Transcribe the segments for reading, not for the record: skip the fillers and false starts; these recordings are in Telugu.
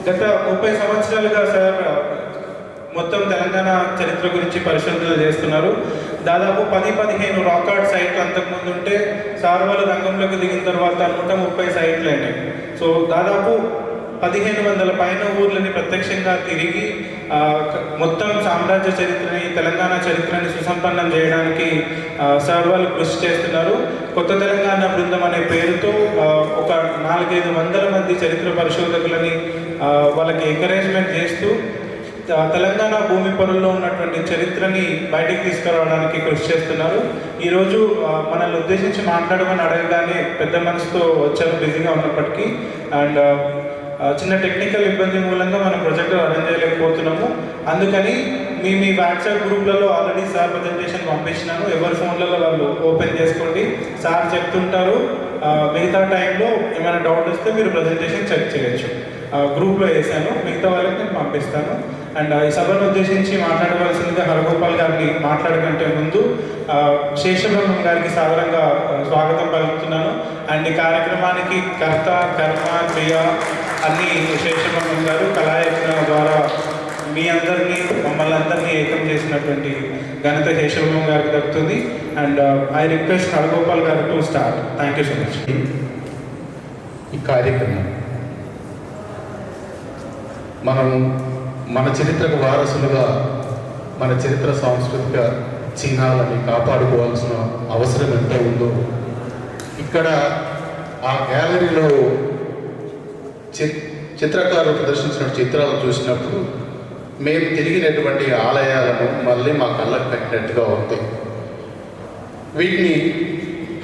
గత 30 సంవత్సరాలుగా సార్ మొత్తం తెలంగాణ చరిత్ర గురించి పరిశోధనలు చేస్తున్నారు. దాదాపు 10-15 రాకార్డ్ సైట్లు అంతకుముందు ఉంటే సార్ వాళ్ళు రంగంలోకి దిగిన తర్వాత 130 సైట్లు అయినాయి. సో దాదాపు 1500 పైన ఊర్లని ప్రత్యక్షంగా తిరిగి మొత్తం సామ్రాజ్య చరిత్రని, తెలంగాణ చరిత్రని సుసంపన్నం చేయడానికి సార్ వాళ్ళు కృషి చేస్తున్నారు. కొత్త తెలంగాణ బృందం అనే పేరుతో ఒక 400-500 మంది చరిత్ర పరిశోధకులని వాళ్ళకి ఎంకరేజ్మెంట్ చేస్తూ తెలంగాణ భూమి పొరల్లో ఉన్నటువంటి చరిత్రని బయటికి తీసుకురావడానికి కృషి చేస్తున్నారు. ఈరోజు మనల్ని ఉద్దేశించి మాట్లాడమని అడగగానే పెద్ద మనసుతో వచ్చారు, బిజీగా ఉన్నప్పటికీ. అండ్ చిన్న టెక్నికల్ ఇబ్బంది మూలంగా మనం ప్రొజెక్టర్ అరేంజ్ చేయలేకపోతున్నాము. అందుకని మీ వాట్సాప్ గ్రూప్లలో ఆల్రెడీ సార్ ప్రజెంటేషన్ పంపించినాను. ఎవరి ఫోన్లలో వాళ్ళు ఓపెన్ చేసుకోండి, సార్ చెప్తుంటారు. మిగతా టైంలో ఏమైనా డౌట్ వస్తే మీరు ప్రజెంటేషన్ చెక్ చేయొచ్చు. గ్రూప్లో వేసాను, మిగతా వాళ్ళకి నేను పంపిస్తాను. అండ్ ఈ సభను ఉద్దేశించి మాట్లాడవలసిందిగా హరగోపాల్ గారిని మాట్లాడకంటే ముందు శేషబ్రహ్మం గారికి సాధారణంగా స్వాగతం పలుకుతున్నాను. అండ్ ఈ కార్యక్రమానికి కర్త, కర్మ, క్రియ అన్ని శేషబ్రహ్మం గారు కళాయజ్ఞ ద్వారా మీ అందరినీ, మమ్మల్ని అందరినీ ఏకం చేసినటువంటి ఘనత శేషబ్రహ్మం గారికి దక్కుతుంది. అండ్ ఐ రిక్వెస్ట్ హరగోపాల్ గారు to start. Thank you so much. ఈ కార్యక్రమం మనం మన చరిత్రకు వారసులుగా మన చరిత్ర సాంస్కృతిక చిహ్నాలని కాపాడుకోవాల్సిన అవసరం ఎంత ఉందో ఇక్కడ ఆ గ్యాలరీలో చిత్రకారులు ప్రదర్శించిన చిత్రాలను చూసినప్పుడు మేము తిరిగినటువంటి ఆలయాలను మళ్ళీ మా కళ్ళకు కట్టినట్టుగా ఉంటాయి. వీటిని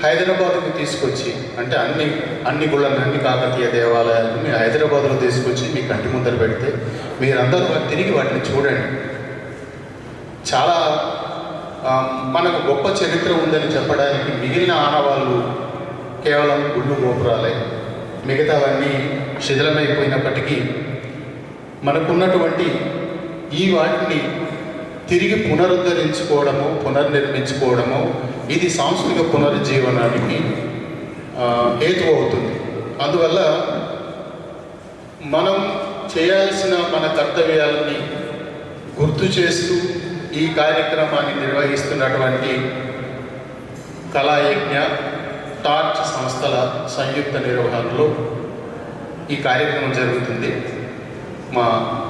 హైదరాబాద్కు తీసుకొచ్చి, అంటే అన్ని గుళ్ళని, అన్ని కాకతీయ దేవాలయాలను మీ హైదరాబాద్లో తీసుకొచ్చి మీ కంటి ముందర పెడితే మీరందరూ తిరిగి వాటిని చూడండి. చాలా మనకు గొప్ప చరిత్ర ఉందని చెప్పడానికి మిగిలిన ఆనవాళ్ళు కేవలం గుళ్ళు గోపురాలే, మిగతావన్నీ శిథిలమైపోయినప్పటికీ మనకున్నటువంటి ఈ వాటిని తిరిగి పునరుద్ధరించుకోవడము, పునర్నిర్మించుకోవడము, ఇది సాంస్కృతిక పునరుజ్జీవనానికి హేతు అవుతుంది. అందువల్ల మనం చేయాల్సిన మన కర్తవ్యాలని గుర్తు చేస్తూ ఈ కార్యక్రమాన్ని నిర్వహిస్తున్నటువంటి కళాయజ్ఞ, టార్చ్ సంస్థల సంయుక్త నిర్వహణలో ఈ కార్యక్రమం జరుగుతుంది. మా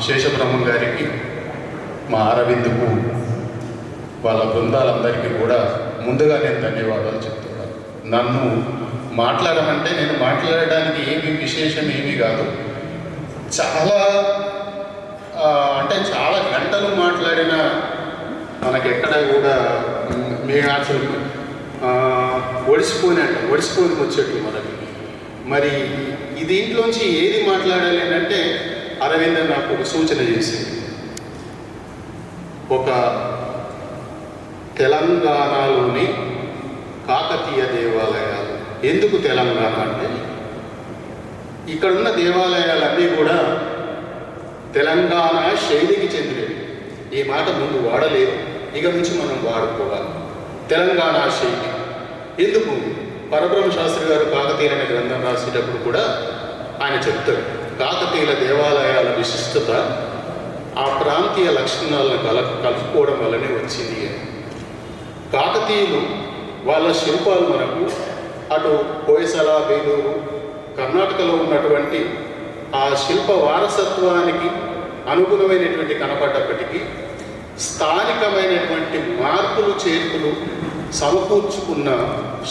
శేషబ్రహ్మం గారికి, మా అరవింద్కు, వాళ్ళ బృందాలందరికీ కూడా ముందుగా నేను ధన్యవాదాలు చెప్తున్నాను. నన్ను మాట్లాడమంటే నేను మాట్లాడడానికి ఏమీ విశేషం ఏమీ కాదు. చాలా గంటలు మాట్లాడిన మనకెక్కడ కూడా అసలు ఒడిసిపోని వచ్చేట్లు మనకి. మరి ఈ దీంట్లోంచి ఏది మాట్లాడాలి అంటే అరవింద్ నాకు ఒక సూచన చేసింది. ఒక తెలంగాణలోని కాకతీయ దేవాలయాలు. ఎందుకు తెలంగాణ అంటే ఇక్కడున్న దేవాలయాలన్నీ కూడా తెలంగాణ శైలికి చెందినవి. ఈ మాట ముందు వాడలేదు, ఇక నుంచి మనం వాడుకోవాలి. తెలంగాణ శైలి ఎందుకు? పరబ్రహ్మ శాస్త్రి గారు కాకతీయుల అనే గ్రంథం రాసేటప్పుడు కూడా ఆయన చెప్తారు, కాకతీయుల దేవాలయాల విశిష్టత ఆ ప్రాంతీయ లక్షణాలను కలుపుకోవడం వల్లనే వచ్చింది అని. కాకతీయులు వాళ్ళ శిల్పాలు మనకు అటు హొయసల, వేలూరు, కర్ణాటకలో ఉన్నటువంటి ఆ శిల్ప వారసత్వానికి అనుగుణమైనటువంటి కనపడ్డప్పటికీ స్థానికమైనటువంటి మార్పులు చేర్పులు సమకూర్చుకున్న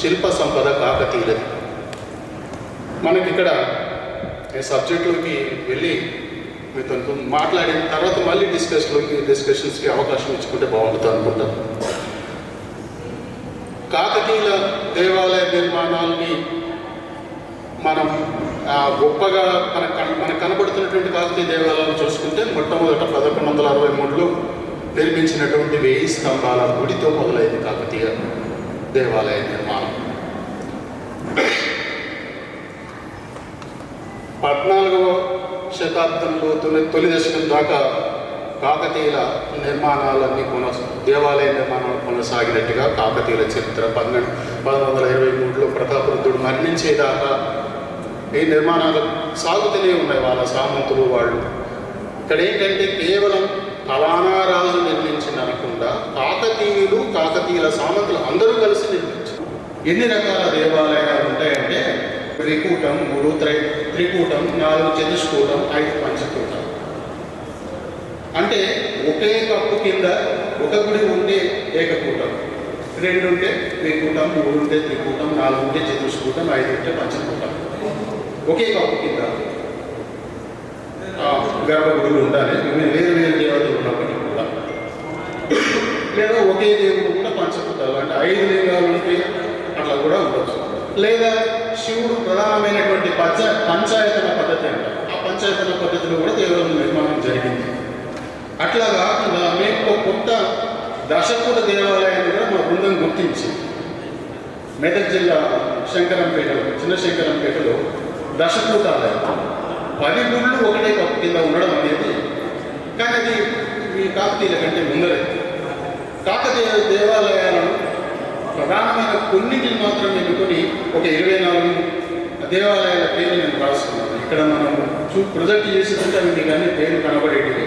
శిల్ప సంపద కాకతీయులది. మనకిక్కడ సబ్జెక్టులోకి వెళ్ళి మీతో మాట్లాడిన తర్వాత మళ్ళీ డిస్కషన్స్కి అవకాశం ఇచ్చుకుంటే బాగుంటుంది అనుకుంటాను. కాకతీయుల దేవాలయ నిర్మాణాలని మనం గొప్పగా మనకు కనబడుతున్నటువంటి కాకతీయ దేవాలయాలు చూసుకుంటే మొట్టమొదట 1163లో నిర్మించినటువంటి 1000 స్తంభాల గుడితో మొదలైంది కాకతీయ దేవాలయ నిర్మాణం. 14వ శతాబ్దంలో తొలి దశకం దాకా కాకతీయుల నిర్మాణాలన్నీ దేవాలయ నిర్మాణాలు కొనసాగినట్టుగా కాకతీయుల చరిత్ర 1123లో ప్రతాపరుద్రుడు మరణించేదాకా ఈ నిర్మాణాలు సాగుతూనే ఉన్నాయి వాళ్ళ సామంతులు వాళ్ళు. ఇక్కడ ఏంటంటే కేవలం ఫలానా రాజు నిర్మించింది అనకుండా కాకతీయుల సామంతులు అందరూ కలిసి నిర్మించారు. ఎన్ని రకాల దేవాలయాలు ఉంటాయంటే త్రికూటం, 3 త్రికూటం, 4 చతుష్కూటం, 5 పంచకూటం. అంటే ఒకే కప్పు కింద ఒక గుడి ఉంటే ఏకకూటం, 2 ఉంటే త్రికూటం, 3 ఉంటే త్రికూటం, 4 ఉంటే చతుష్కూటం, 5 ఉంటే పంచకూటం. ఒకే కప్పు కింద గర్భగుడులు ఉండాలి, వేరు వేరు దేవతలు ఉన్నప్పటికీ కూడా. లేదా ఒకే దేవుడు కూడా పంచకూటాలు, అంటే 5 లింగాలు ఉంటే అట్లా కూడా ఉండొచ్చు. లేదా శివుడు ప్రధానమైనటువంటి పంచాయతన పద్ధతి అంటారు. ఆ పంచాయతన పద్ధతిలో కూడా దేవాలయం నిర్మాణం జరిగింది. అట్లా కాకుండా మేము కొత్త దశకూట దేవాలయాన్ని కూడా మా బృందం గుర్తించి మెదక్ జిల్లా శంకరంపేటలో, చిన్న శంకరంపేటలో దశకూటాలయం 10 గుళ్ళు ఒకటే కప్పు కింద ఉండడం అనేది, కానీ అది ఈ కాకతీయుల కంటే ముందరే. కాకతీయ దేవాలయాలను ప్రధానమైన కొన్నింటిని మాత్రం ఎన్నుకొని ఒక 24 దేవాలయాల పేర్లు నేను రాసుకున్నాను. ఇక్కడ మనం ప్రొజెక్ట్ చేసేదంటే అవి కానీ పేరు కనబడేటివి.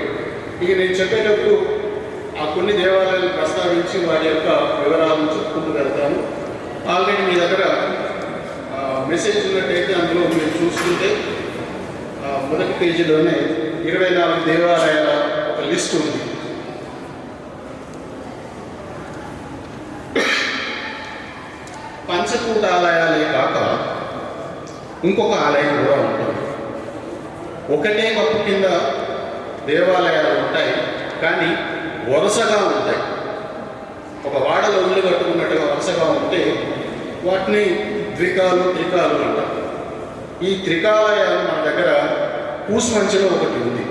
ఇక నేను చెప్పేటప్పుడు ఆ కొన్ని దేవాలయాలు ప్రస్తావించి వాటి యొక్క వివరాలను చెప్పుకుంటూ వెళ్తాను. ఆల్రెడీ మీ దగ్గర మెసేజ్ ఉన్నట్టయితే అందులో మీరు చూసుకుంటే మొదటి పేజీలోనే 24 దేవాలయాల ఒక లిస్ట్ ఉంది. పంచకూటాలయాలే కాక ఇంకొక ఆలయం కూడా ఉంటుంది. ఒకటే కప్పు కింద దేవాలయాలు ఉంటాయి, కానీ వరుసగా ఉంటాయి. ఒక వాడలో ఇల్లు కట్టుకున్నట్టుగా వరుసగా ఉంటే వాటిని త్రికాలు అంటారు. ఈ త్రికాలయాలు మన దగ్గర కూసుమంచిలో ఒకటి ఉంది.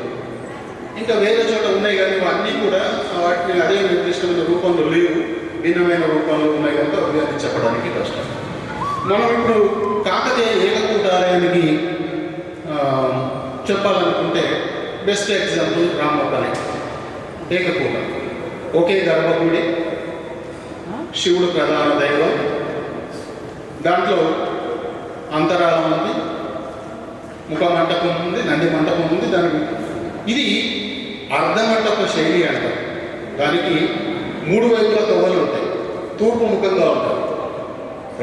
ఇంకా వేరే చోట ఉన్నాయి, కానీ అన్నీ కూడా వాటిని అదే నిర్దిష్టమైన రూపంలో లేవు, భిన్నమైన రూపంలో ఉన్నాయి కనుక అవి చెప్పడానికి కష్టం. మనం ఇప్పుడు కాకతీయ ఏకకూటాలయానికి చెప్పాలనుకుంటే బెస్ట్ ఎగ్జాంపుల్ రామప్పనే. ఏకకూటం, ఒకే గర్భగుడి, శివుడు ప్రధాన దైవం, దాంట్లో అంతరాలం ఉంది, ముఖ మంటపం ఉంది, నంది మంటపం ఉంది. ఇది అర్ధమంటప శైలి అంటారు. దానికి 3 వైపుల తొవ్వలు ఉంటాయి, తూర్పు ముఖంగా ఉంటాయి.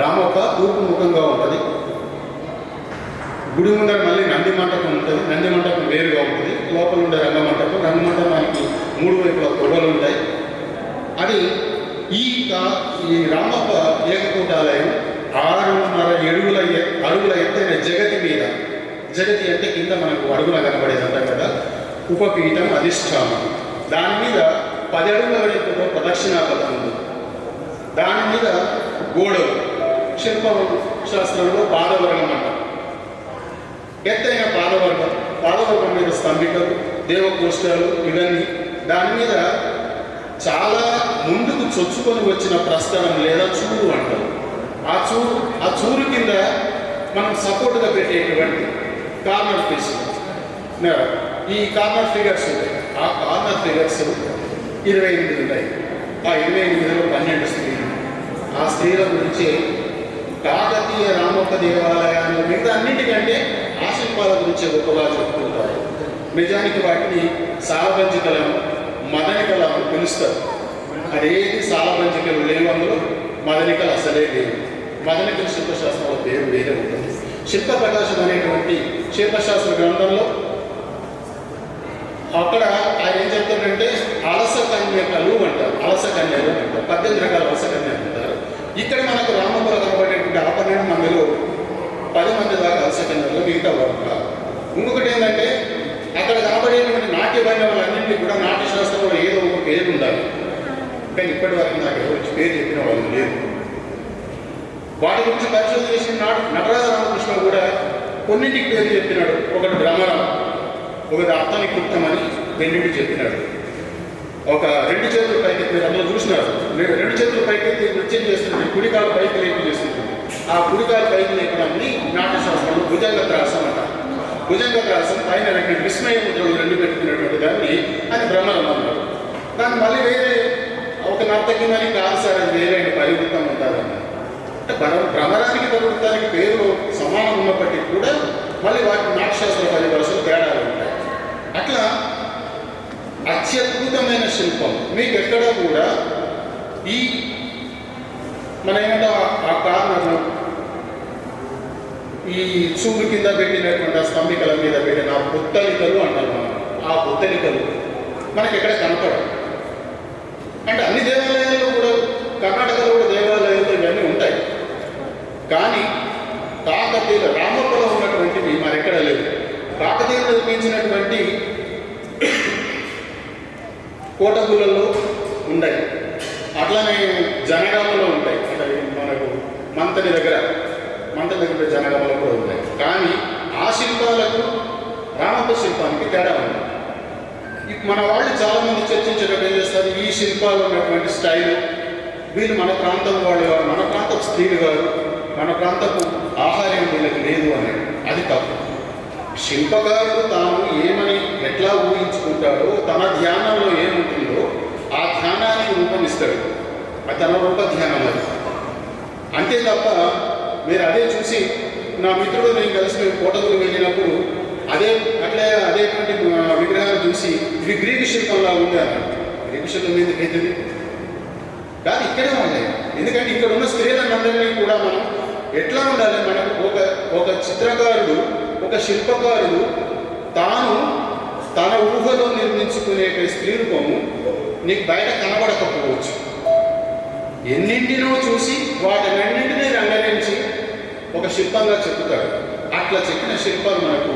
రామప్ప తూర్పు ముఖంగా ఉంటుంది. గుడి ముందర మళ్ళీ నంది మంటపం ఉంటుంది, నంది మంటపం వేరుగా ఉంటుంది. లోపల ఉండే రంగమంటపానికి 3 వైపుల తొవ్వలు ఉంటాయి. అది ఈ రామప్ప ఏకకూటాలయం 6.5 అడుగుల ఎత్తైన జగతి మీద, జగతి అంటే కింద మనకు అడుగున కనబడేది అంటాం కదా, ఉపపీఠం అధిష్టానం. దాని మీద 10 అడుగుల వెడల్పుతో ప్రదక్షిణాపథం ఉంది. దాని మీద గోడలు, శిల్ప శాస్త్రంలో పాదవర్గం అంటారు. ఎత్తైన పాదవర్గం మీద స్తంభికలు, దేవకోష్టాలు ఇవన్నీ. దాని మీద చాలా ముందుకు చొచ్చుకొని వచ్చిన ప్రస్థానం లేదా చూరు అంటారు. ఆ చూరు కింద మనం సపోర్ట్గా పెట్టేటువంటి కార్నర్ పీస్, ఈ కార్నర్ ఫిగర్స్ ఉంటాయి. ఆ కార్నర్ ఫిగర్స్ 28 ఉంటాయి. ఆ 28లో 12 స్త్రీలు. ఆ స్త్రీల గురించి కాకతీయ రామప్ప దేవాలయాల్లో మిగతా అన్నింటికంటే ఆ శిల్పాల గురించి గొప్పగా చెప్పుకుంటారు. నిజానికి వాటిని సాలబంజికలను, మదనికలను పిలుస్తారు. అదేది సాలబంజికలు లేవు, అందులో మదనికలు అసలే లేవు. మదనికల శిల్పశాస్త్రంలో పేరు వేరే ఉంటుంది. శిల్ప ప్రకాశం అనేటువంటి శిల్పశాస్త్ర గ్రంథంలో అక్కడ ఆయన ఏం చెప్తాడంటే అలస కన్యకలు అంటారు, అలస కన్యలు అంటారు. 18 రకాల అలస కన్యలు అంటారు. ఇక్కడ మనకు రామపురం కనబడేటువంటి ఆ 12 మందిలో 10 మంది దాకా అలస కన్యలు, మిగతా వర్గ. ఇంకొకటి ఏంటంటే అక్కడ కనబడేటువంటి నాట్య వైభవాలన్నింటినీ కూడా నాట్యశాస్త్రంలో ఏదో ఒక పేరు ఉండాలి, కానీ ఇప్పటి వరకు నాకు ఎవరు పేరు చెప్పిన వాళ్ళు లేరు. వాటి గురించి పరిశోధన చేసిన నటరాజ రామకృష్ణ కూడా కొన్నింటికి పేరు చెప్పినాడు. ఒకటి భ్రమరం, ఒకటి అర్థాన్ని కృత్యమని 2 చెప్పినాడు. ఒక 2 చేతులు పైకి, మీరు అందులో చూసినారు, 2 చేతులు పైకి నృత్యం చేస్తుంది, కుడికాలు పైకి లేపి చేస్తుంది. ఆ కుడికాలు పైకి లేపడాన్ని నాట్యశాస్త్రంలో భుజంగత్రాసం అంటారు. భుజంగత్రాసం పైన 2 విస్మయ ముద్రలు 2 పెట్టుకున్నటువంటి దాన్ని అది భ్రమరం అన్నారు. దాన్ని మళ్ళీ వేరే ఒక నర్తకిమని కాదు సార్, అది వేరే పరివృత్తం ఉంటారన్నారు. అంటే భ్రమరానికి పరివృత్తానికి పేరు సమానం ఉన్నప్పటికీ కూడా మళ్ళీ వాటి నాట్యశాస్త్ర పరిభాషలు తేడాలు ఉంటాయి. అట్లా అత్యద్భుతమైన శిల్పం మీకు ఎక్కడా కూడా ఈ మన ఏమంటే ఆ కార్నర్లో ఈ చూడు కింద పెట్టినటువంటి ఆ స్తంభికల మీద పెట్టిన ఆ పుత్తలికలు అంటారు మనం. ఆ పుత్తలికలు మనకి ఎక్కడ కనపడవు. అంటే అన్ని దేవాలయాల్లో కూడా కర్ణాటకలో కూడా దేవాలయాల్లో ఇవన్నీ ఉంటాయి. కానీ కాకతీయుల రామప్పలో ఉన్నటువంటివి మరెక్కడ లేవు. కాకతీయులు నిర్మించినటువంటి కోటగుళ్ళలో ఉన్నాయి. అట్లనే జనగామలో ఉంటాయి. అంటే మనకు మంతని దగ్గర జనగామలో కూడా ఉంటాయి. కానీ ఆ శిల్పాలకు రామప్ప శిల్పానికి తేడా ఉంది. మన వాళ్ళు చాలామంది చర్చించేటప్పుడు ఏం చేస్తారు, ఈ శిల్పాలు ఉన్నటువంటి స్టైలు వీళ్ళు మన ప్రాంతం వాళ్ళు, మన ప్రాంతపు స్త్రీలు గారు, మన ప్రాంతపు ఆహార్యం వీళ్ళకి లేదు అనేది. అది తప్పు. శిల్పకారుడు తాను ఏమని ఎట్లా ఊహించుకుంటాడో, తన ధ్యానంలో ఏముంటుందో ఆ ధ్యానానికి రూపమిస్తాడు. అది తన రూప ధ్యానం. అది అంతే తప్ప మీరు అదే చూసి నా మిత్రుడు నేను కలిసి మేము కోటగులు వెళ్ళినప్పుడు అదేటువంటి విగ్రహాలు చూసి ఇవి గ్రీకు శిల్పంలా ఉంది అన్నాడు. గ్రీకు శిల్పం ఎందుకు అవుతుంది కాదు, ఇక్కడే ఉన్నాయి. ఎందుకంటే ఇక్కడ ఉన్న స్త్రీలందరినీ కూడా మనం ఎట్లా ఉండాలి, మనకు ఒక చిత్రకారుడు, ఒక శిల్పకారుడు తాను తన ఊహలో నిర్మించుకునే స్త్రీ రూపము నీకు బయట కనబడకపోవచ్చు. ఎన్నింటినో చూసి వాటినన్నింటినీ రంగరించి ఒక శిల్పంగా చెప్తాడు. అట్లా చెప్పిన శిల్పాలు మనకు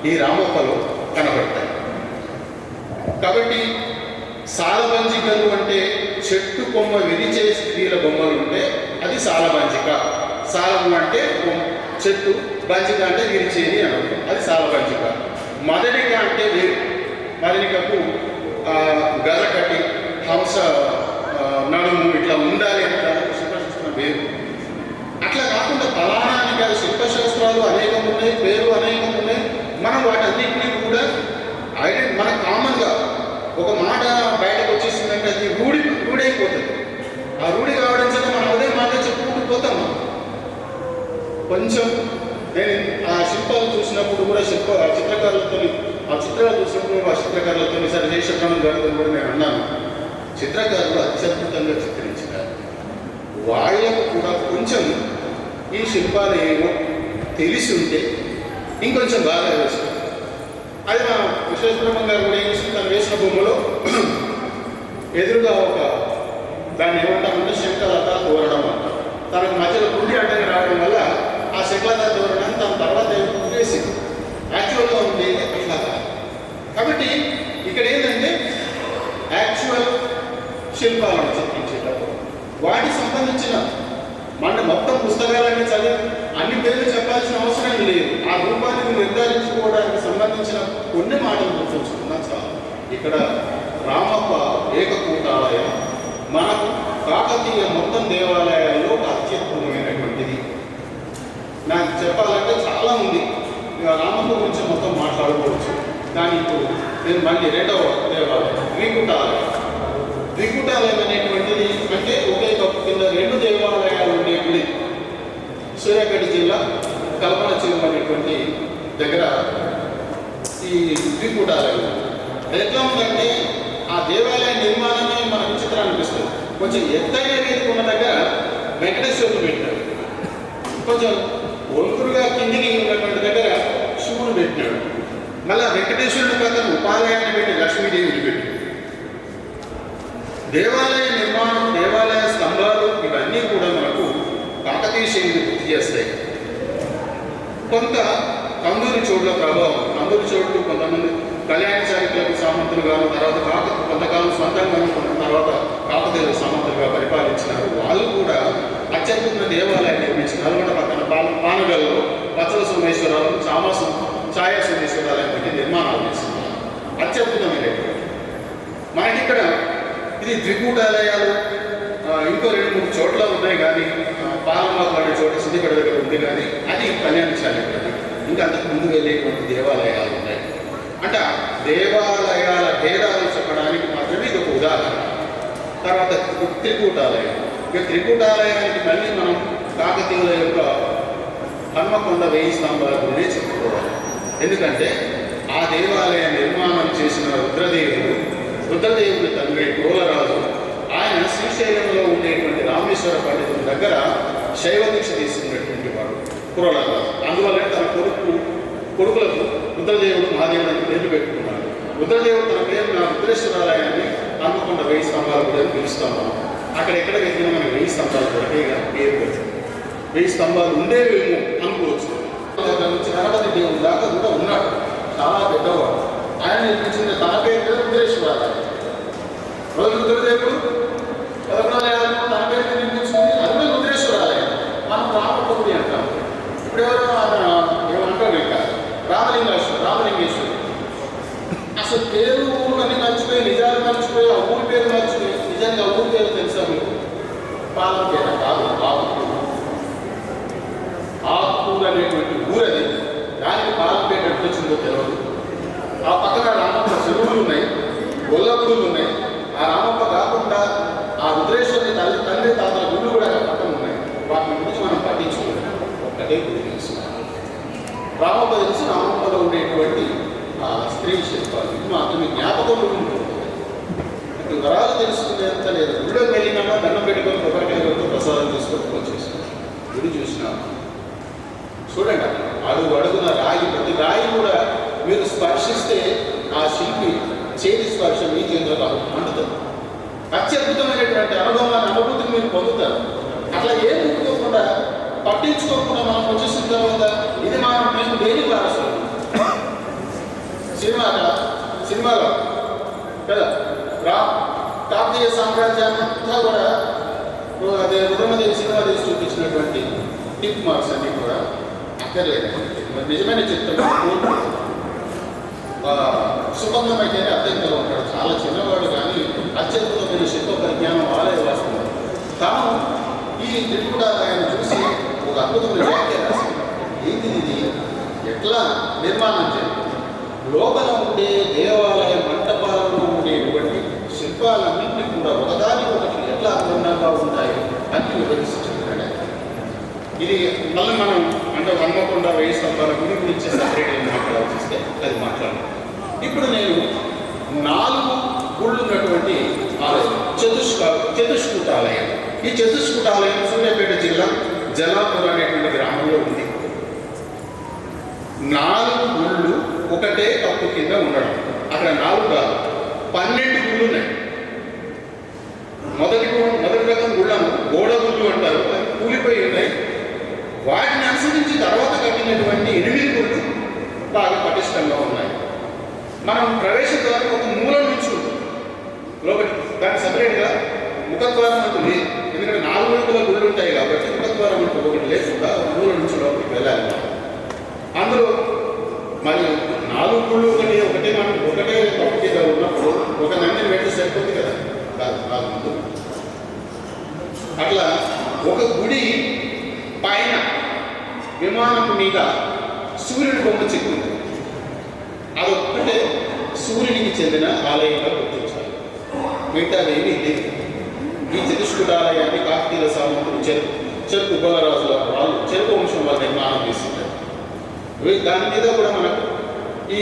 ఈ రామప్పలో కనబడతాయి. కాబట్టి సాలబంజికలు అంటే చెట్టు కొమ్మ విరిచే స్త్రీల బొమ్మలు ఉంటే అది సాలబంజిక. సాలము అంటే చెట్టు, బంజిక అంటే విరిచేది అనమాట, అది సాలబంజిక. మదనిక అంటే వేరు. మదనికకు గజ కట్టి హంస నడుము ఇట్లా ఉండాలి అని దానికి శిల్పశాస్త్రం వేరు. అట్లా కాకుండా ఫలానానికి కాదు, శిల్పశాస్త్రాలు అనేకం ఉన్నాయి, పేరు అనేకం ఉన్నాయి. మనం వాటన్నింటినీ కూడా మన కామన్గా ఒక మాట బయటకు వచ్చేసిందంటే అది రూఢైపోతుంది. ఆ రూఢి కావడం చేత మనం అదే మాట చెప్పుకుంటూ పోతాము. కొంచెం నేను ఆ శిల్పాలు చూసినప్పుడు కూడా చిత్రకారులతో ఆ చిత్రాలు చూసినప్పుడు ఆ చిత్రకారులతో సరే జయశబ్దం జరుగుతుంది కూడా నేను అన్నాను. చిత్రకారులు అత్యద్భుతంగా చిత్రించారు. వాళ్ళకు కూడా కొంచెం ఈ శిల్పాలు ఏమో తెలిసి ఉంటే ఇంకొంచెం బాగా వేస్తారు. అది మా విశ్వేశ్వరమ్మ గారు కూడా ఏం చేస్తుంది, తను వేసిన బొమ్మలో ఎదురుగా దాన్ని ఏమంటామంటే శంఖలత తోరణం అంటారు. తనకు మధ్యలో గుండి అడ్డంగా రావడం వల్ల ఆ శంఖలత తోరణాన్ని తన తర్వాత వేసింది. యాక్చువల్గా ఉండేది అట్లా కాదు. కాబట్టి ఇక్కడ ఏంటంటే యాక్చువల్ శిల్పాలను చిత్రించేటప్పుడు వాటికి సంబంధించిన మొత్తం పుస్తకాలన్నీ చదివి అన్ని పేర్లు చెప్పాల్సిన అవసరం లేదు. ఆ రూపాన్ని నిర్ధారించుకోవడానికి సంబంధించిన కొన్ని మాటలు గుర్తుంచుకున్నాం చాలు. ఇక్కడ రామప్ప ఏకకూటాలయం మనకు కాకతీయ మొత్తం దేవాలయాల్లో ఒక అత్యద్భుతమైనటువంటిది. నాకు చెప్పాలంటే చాలా ఉంది, రామప్ప గురించి మొత్తం మాట్లాడుకోవచ్చు. కానీ ఇప్పుడు నేను మళ్ళీ రెండవ దేవాలయం త్రికూటాలయం. త్రికూటాలయం అనేటువంటిది అంటే ఒకే కప్పు కింద రెండు దేవాలయాలు ఉండే గుడి. సూర్యాపేట జిల్లా కల్పన చెరువు అనేటువంటి దగ్గర ఈ త్రికూటాలయం. ఎట్లా ఉందంటే ఆ దేవాలయ నిర్మాణమే మనకు విచిత్రం అనిపిస్తుంది. కొంచెం ఎత్తైన వేదిక ఉన్న దగ్గర వెంకటేశ్వరుడు పెట్టాడు, కొంచెం ఒంకురుగా కిందికి ఉన్నటువంటి దగ్గర శివుడు పెట్టాడు, మళ్ళా వెంకటేశ్వరుడి పక్కన ఉపాలయాన్ని పెట్టి లక్ష్మీదేవిని పెట్టి దేవాలయ నిర్మాణం, దేవాలయ స్తంభాలు ఇవన్నీ కూడా మనకు కాకతీయ శైలిని గుర్తు చేస్తాయి. కొంత కందూరి చోట్ల ప్రభావం. కందూరి చోట్లు కొంతమంది కళ్యాణ చారిత్రకు సామంతులుగాను, తర్వాత కొంతకాలం స్వంతంగాను, తర్వాత కాకతీయుల సామంతులుగా పరిపాలించినారు. వాళ్ళు కూడా అత్యద్భుత దేవాలయాన్ని నిర్మించి నల్గొండ పక్కన పానగల్లో పచ్చల సోమేశ్వరాలను ఛాయా సోమేశ్వరాలను పెట్టి నిర్మాణాలు చేస్తున్నారు. అత్యద్భుతమైనటువంటి మనకిక్కడ ఇది త్రికూటాలయాలు ఇంకో 2-3 చోట్ల ఉన్నాయి. కానీ పాలమాకు అనే చోట సిద్దిపేట దగ్గర ఉంది. కానీ అది కళ్యాణ చారిత్రక. ఇంకా అంతకు ముందు వెళ్ళేటువంటి దేవాలయాలు ఉన్నాయి. అంటే దేవాలయాల భేదాలు చెప్పడానికి మాత్రమే ఇది ఒక ఉదాహరణ. తర్వాత త్రికూటాలయం. ఇక త్రికూటాలయానికి మళ్ళీ మనం కాకతీయుల యొక్క హన్మకొండ 1000 స్తంభాల గురించే చెప్పుకోవాలి. ఎందుకంటే ఆ దేవాలయ నిర్మాణం చేసిన రుద్రదేవుడి తండ్రి కోలరాజు ఆయన శ్రీశైలంలో ఉండేటువంటి రామేశ్వర పండితుల దగ్గర శైవ దీక్ష తీసుకున్నటువంటి వాడు కురలరాజు. అందువల్ల తన కొడుకులకు రుద్రదేవుడు మహాదేవుడు అని పేర్లు పెట్టుకున్నాడు. రుద్రదేవుడు తన పేరున రుద్రేశ్వరాలయాన్ని హన్మకొండ 1000 స్తంభాలు కూడా పిలుస్తాం మనం. అక్కడ ఎక్కడ వెతికినా మనకి 1000 స్తంభాలు కూడా పేరు వచ్చింది. 1000 స్తంభాలు ఉండేవేమో అనుకోవచ్చు. దగ్గర నుంచి గణపతి దేవుడు దాకా కూడా ఉన్నాడు, చాలా పెద్దవాడు. ఆయన నిర్మించిన తన పేరు మీద రుద్రేశ్వరాలయం. రోజు రుద్రదేవుడు 11 ఆలయాలను తన పేరు మీద నిర్మించింది, అది కూడా రుద్రేశ్వరాలయం. మనం రామపూడి అంటాం. ఇప్పుడు ఎవరు ఏమంటారు ఇంకా రామలింగేశ్వరు. అసలు పేరు ఊళ్ళని మర్చిపోయి, నిజాలు మర్చిపోయి, ఆ ఊరి పేరు మర్చిపోయి, నిజంగా ఊరి పేరు తెలుసా మీకు? పాలపేట కాదు, ఆకుకూరు అనేటువంటి ఊరది. దానికి పాలపేట ఎట్లా వచ్చిందో తెలియదు. ఆ పక్కన రామప్ప చెరువులు ఉన్నాయి, గొల్లగుడులు ఉన్నాయి. ఆ రామప్ప కాకుండా ఆ రుద్రేశ్వరి తండ్రి తాతల గుళ్ళు కూడా పక్కన ఉన్నాయి. వాటి గురించి మనం పట్టించుకుంటాం. ఒక్కటే గుడి తెలుసు, రామప్ప తెలుసు. రామప్పలో ఉండేటువంటి స్త్రీ శిల్పాలు ఇది మాత్రం జ్ఞాపకంలో ఉంటుంది. ఇప్పుడు వరాలు తెలుసుకునేంత లేదు. గుడిలోకి వెళ్ళినామా దండం పెట్టుకొని కొబ్బరికాయలతో ప్రసాదం తీసుకొని వచ్చేసాం. గుడి చూసినాం, చూడండి అక్కడ అడుగున రాయి, ప్రతి రాయి కూడా మీరు స్పర్శిస్తే ఆ శిల్పి చేతి స్పర్శ మీ చేతిలో అంటుతుంది. అత్యద్భుతమైనటువంటి అనుభూతిని మీరు పొందుతారు. అట్లా ఏం ముట్టుకోకుండా పట్టించుకోకుండా మనం వచ్చేసిన తర్వాత ఇది మేము దేనికి వారసులు. సినిమాలో కదా కాకతీయ సామ్రాజ్యాన్ని అంతా కూడా అదే రుద్రమదేవి సినిమా తీసి చూపించినటువంటి టిప్ మార్క్స్ అన్నీ కూడా అక్కర్లేదండి. నిజమైన చిత్రం సుబంధం అయితేనే అత్యంతగా ఉంటాడు. చాలా చిన్నవాడు కానీ అత్యద్భుతమైన శిల్ప పరిజ్ఞానం ఆలయ వాస్తున్నారు. తాను ఈ త్రిపురాలయాన్ని చూసి ఒక అద్భుతమైన వ్యాఖ్య రాసింది. ఏంటి ఇది, ఎట్లా నిర్మాణం చేయాలి, లోపల ఉండే దేవాలయ మంటపాలలో ఉండేటువంటి శిల్పాలన్నింటినీ కూడా ఒకదాని ఒకటి ఎట్లా అందంగా ఉంటాయి అని వివరిస్తూ చెప్పాడు. ఇది మళ్ళీ మనం అంటే హన్మకొండ 1000 స్తంభాల గురించి సపరేట్గా మాట్లాడాల్సి అది మాట్లాడాలి. ఇప్పుడు నేను 4 గుళ్ళు ఉన్నటువంటి ఆలయం చతుష్కూటాలయం. ఈ చతుష్కూటాలయం సూర్యాపేట జిల్లా జలాపూర్ అనేటువంటి గ్రామంలో ఉంది. 4 గుళ్ళు ఒకటే కప్పు కింద ఉండడం. అక్కడ 4 కాదు 12 గుళ్ళు ఉన్నాయి. మొదటి రకం గుళ్ళను గోడ గుళ్ళు అంటారు, అవి కూలిపోయి ఉన్నాయి. వాటిని అనుసరించి తర్వాత కట్టినటువంటి 8 గుళ్ళు బాగా పటిష్టంగా ఉన్నాయి. మనం ప్రవేశద్వారం ఒక మూల నుంచి ఉంటుంది లోపలికి, దానికి సపరేట్గా ముఖద్వారం అంటూ లేదు. ఎందుకంటే 4 వైపుల గుళ్ళు ఉంటాయి కాబట్టి ముఖద్వారం అంటూ ఒకటి లేకుండా మూల నుంచి లోపలికి వెళ్ళాలి. అందులో మరి 4 గుళ్ళు ఒకటే మనం ఒకటే పక్కగా ఉన్నప్పుడు ఒక నందిని పెట్టి సరిపోతుంది కదా, కాదు. అట్లా ఒక గుడి పైన విమానం మీద సూర్యుడి బొమ్మ చెక్కింది. అదొక్కటే సూర్యునికి చెందిన ఆలయంగా గుర్తించాలి. మిగతాదేమీ లేదు. ఈ చతుష్కూటాలయాన్ని కాకతీయ సామంతులు చెరుకు గోలరాజుల వాళ్ళు చెరుకు వంశం వాళ్ళ నిర్మాణం చేసింటారు. దాని మీద కూడా మనకు ఈ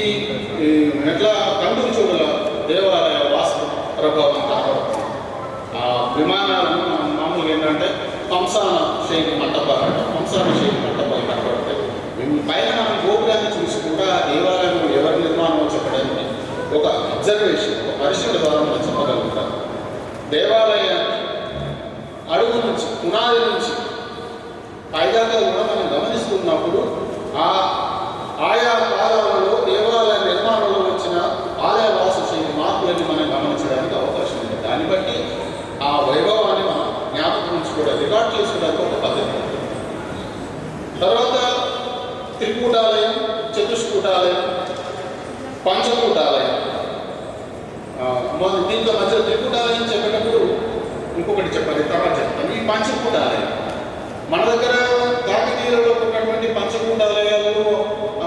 ఎట్లా కందుకు చూడల దేవాలయ వాస్తు ప్రభావం కనబడుతుంది. ఆ విమానాలను మామూలుగా ఏంటంటే కంసాన శైలి మంటపాలు కనబడతాయి. పైన మనం గోపురాన్ని చూసి కూడా దేవాలయం ఎవరి నిర్మాణం చెప్పడానికి ఒక అబ్జర్వేషన్, ఒక పరిశీలన ద్వారా మనం చెప్పగలుగుతాం. దేవాలయాన్ని అడుగు నుంచి పునాది నుంచి పైదాకా కూడా మనం గమనిస్తున్నప్పుడు ఆయా కాలాలలో దేవాలయ నిర్మాణంలో వచ్చిన ఆలయ వాస్తు శైలి మార్పులని మనం గమనించడానికి అవకాశం ఉంది. దాన్ని బట్టి ఆ వైభవాన్ని మనం జ్ఞాపకం నుంచి కూడా రికార్డ్ చేసుకోవడానికి ఒక పద్ధతి. తర్వాత త్రికూటాలయం, చతుష్కూటాలయం, పంచకూటాలయం. దీంట్లో మధ్య త్రికూటాలయం చెప్పేటప్పుడు ఇంకొకటి చెప్పాలి, తర్వాత చెప్తాను. ఈ పంచకూటాలయం మన దగ్గర కాకతీయులలో ఉన్నటువంటి పంచకూటాలయాలు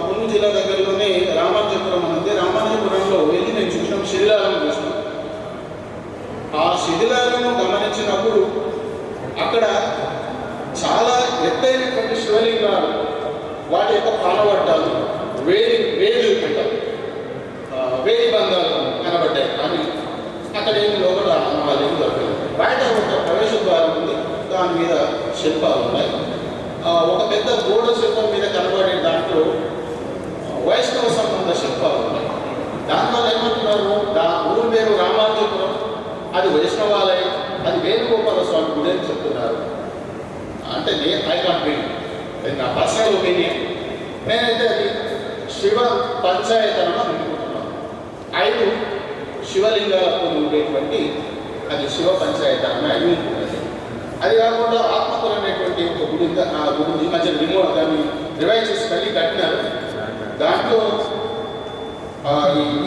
ములుగు జిల్లా దగ్గరలోనే రామానుజపురం ఉంది. రామానుజపురంలో వెళ్ళి నేను చూసినాం, శిథిలాలను చూసినాం. ఆ శిథిలాలను గమనించినప్పుడు అక్కడ చాలా ఎత్తైనటువంటి శివలింగాలు, వాటి యొక్క పానవట్టాలు, వేయి శిల్పాలు ఉన్నాయి. ఒక పెద్ద గోడ శిల్పం మీద కనబడే దాంట్లో వైష్ణవ సంబంధ శిల్పాలు ఉన్నాయి. దానివల్ల ఏమంటున్నారు, ఊరి పేరు రామానుజపురం, అది వైష్ణవాలయం, అది వేణుగోపాల స్వామి గుడి అని చెప్తున్నారు. అంటే ఐ కాంట్ బిలీవ్, అది నా పర్సనల్ ఒపీనియన్. నేనైతే అది శివ పంచాయతనం అని అనుకుంటున్నాను. 5 శివలింగాలకు ఉండేటువంటి అది శివ పంచాయతనమే అయి ఉంటుంది. అది కాకుండా ఆత్మకూరు అనేటువంటి ఒక గుడి, ఆ గుడి ఈ మధ్య దాన్ని రివైవ్ చేసి మళ్ళీ కట్టినారు. దాంట్లో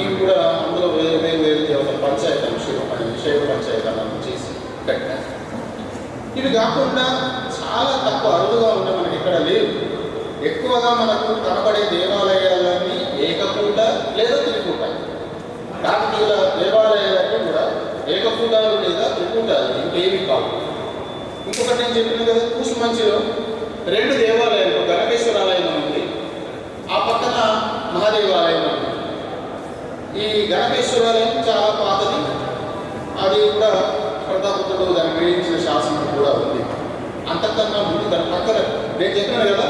ఇవి కూడా అందులో వేరు దేవతల పంచాయతనం శైవ పంచాయతనం చేసి కట్టినారు. ఇవి కాకుండా చాలా తక్కువ అరుదుగా ఉన్న మనకి ఇక్కడ లేవు. ఎక్కువగా మనకు కనబడే దేవాలయాలన్నీ ఏకపూట లేదా త్రిపూట. కాకతీయుల దేవాలయాలన్నీ కూడా ఏకపూటాలు లేదా త్రిపూటాలు, ఇంకేమి కావు. ఇంకొకటి నేను చెప్పిన కదా, కూసుమంచిలో 2 దేవాలయాలు, గణపేశ్వర ఆలయం ఉంది, ఆ పక్కన మహాదేవాలయం ఉంది. ఈ గణపేశ్వరాలయం చాలా పాతది, అది కూడా ప్రతాపతుడు దాన్ని వేయించిన శాసనం కూడా ఉంది. అంతకన్నా ముందు దాని పక్కన నేను చెప్పాను కదా,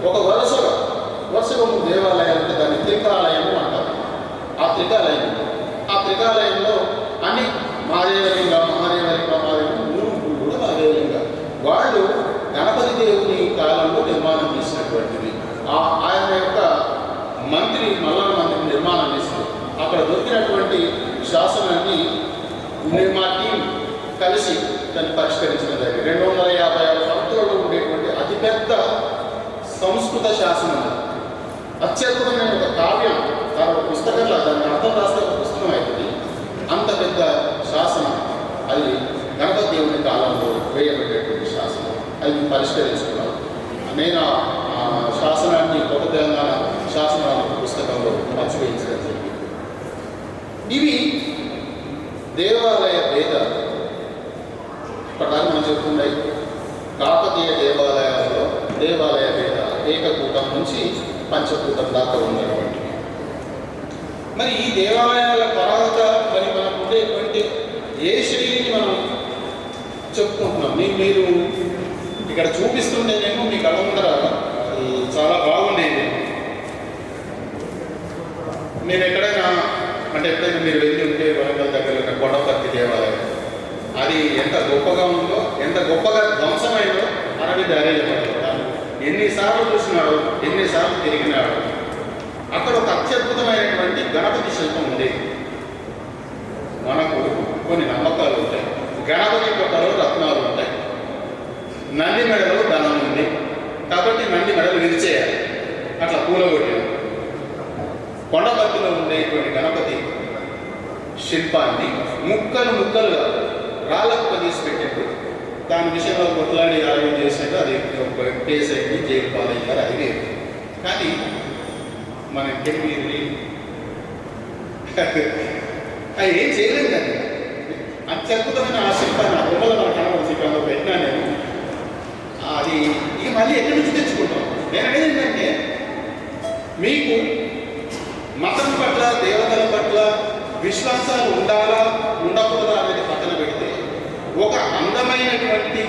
ఒక వరుసగా 3 దేవాలయాలు ఉంటే దాన్ని త్రికాలయము అంటారు. ఆ త్రికాలయంలో అన్ని మహాదేవలింగ 3 కూడా మహాదేవలింగ. వాళ్ళు గణపతి దేవుని కాలంలో నిర్మాణం చేసినటువంటిది. ఆయన యొక్క మంత్రి మల్లన మంత్రి నిర్మాణం చేసింది. అక్కడ దొరికినటువంటి శాసనాన్ని మా టీం కలిసి దాన్ని పరిష్కరించడం జరిగింది. 256 సంవత్సరాలు ఉండేటువంటి అతిపెద్ద సంస్కృత శాసనం, అత్యద్భుతమైన ఒక కావ్యం, ఒక పుస్తకంలో దాన్ని అర్థం రాస్తే ఒక పుస్తకం అవుతుంది. అంత పెద్ద శాసనం అది గణపతి దేవుని కాలంలో వేయబడేటువంటి శాసనం. అది పరిష్కరించుకున్నాం. నేను ఆ శాసనాన్ని కొత్త తెలంగాణ శాసనాల పుస్తకంలో పంచివేయించడం జరిగింది. ఇవి దేవాలయ భేదాలు ప్రకారం మనం చెప్పుకున్నాయి. కాకతీయ దేవాలయాల్లో దేవాలయ భేదాలు ఏకకూటం నుంచి పంచకూటం దాకా ఉన్నటువంటి. మరి ఈ దేవాలయాల తర్వాత మరి మనకు ఉండేటువంటి ఏ శైలిని మనం చెప్పుకుంటున్నాం. మీరు ఇక్కడ చూపిస్తుంటేనేమో మీ కళ్ళ ముందర చాలా బాగుండేది. నేను ఎక్కడైనా అంటే ఎప్పుడైనా మీరు వెళ్ళి ఉంటే వరంగల్ దగ్గర ఉన్న కొండపర్తి దేవాలయం, అది ఎంత గొప్పగా ఉందో, ఎంత గొప్పగా ధ్వంసమైందో అరవింద్ చెప్పగలుగుతాను. ఎన్నిసార్లు చూసినాడు, ఎన్నిసార్లు తిరిగినాడు. అక్కడ ఒక అత్యద్భుతమైనటువంటి గణపతి శిల్పం ఉంది. మనకు కొన్ని నమ్మకాలు ఉంటాయి. గణపతి కొట్టలో రత్నాలు ఉంటాయి, నంది మెడలో ధనం ఉంది కాబట్టి నంది మెడలు విరిచేయాలి, అట్లా కూలగొట్టారు. కొండపర్తిలో ఉండేటువంటి గణపతి శిల్పాన్ని ముక్కలుగా రాళ్ళకు తీసి పెట్టారు. దాని విషయంలో కొట్లాడి ఆరోగ్యం చేసినట్టు అది కేసు అయింది, జైలు పాలయ్యారు. అది లేదు. కానీ మన తెలివి అది ఏం చేయలేదు. కానీ అత్యద్భుతమైన ఆ శిల్పాన్ని ఆ బొమ్మలో మన కనబడి శిల్పంలో పెట్టినా నేను అది ఇక మళ్ళీ ఎక్కడి నుంచి తెచ్చుకుంటాం. నేను అనేది ఏంటంటే, మీకు మతం పట్ల దేవతల పట్ల విశ్వాసాలు ఉండాలా ఉండకూడదా అనేది పక్కన పెడితే, ఒక అందమైనటువంటి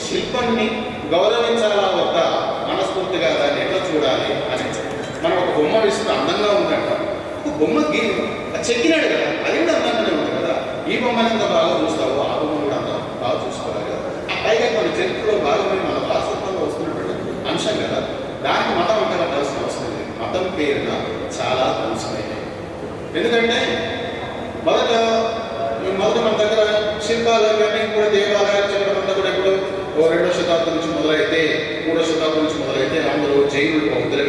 శిల్పాన్ని గౌరవించాలా వద్ద మనస్ఫూర్తిగా దాన్ని ఎట్లా చూడాలి అని. మనం ఒక బొమ్మ వేస్తే అందంగా ఉందంట, ఒక బొమ్మ చెక్కినాడు కదా, అది కూడా అందంగానే ఉంది కదా. ఈ బొమ్మని ఎంత బాగా చూస్తావో ఆ బొమ్మ కూడా అంత బాగా చూసుకోవాలి కదా. పైగా మన చరిత్రలో భాగమే మన వారసత్వంలో వస్తున్నటువంటి అంశం కదా. దానికి మతం అంటగట్టాల్సిన అవసరం లేదు. మతం పేరున చాలా ధ్వంసమైనది. ఎందుకంటే మొదట మన దగ్గర శిల్పాలు కానీ కూడా దేవాలయాలు చెప్పడం అంతా కూడా ఇప్పుడు 2వ శతాబ్దం నుంచి మొదలైతే 3వ శతాబ్దం నుంచి మొదలైతే అందులో జైనులు బౌద్ధులు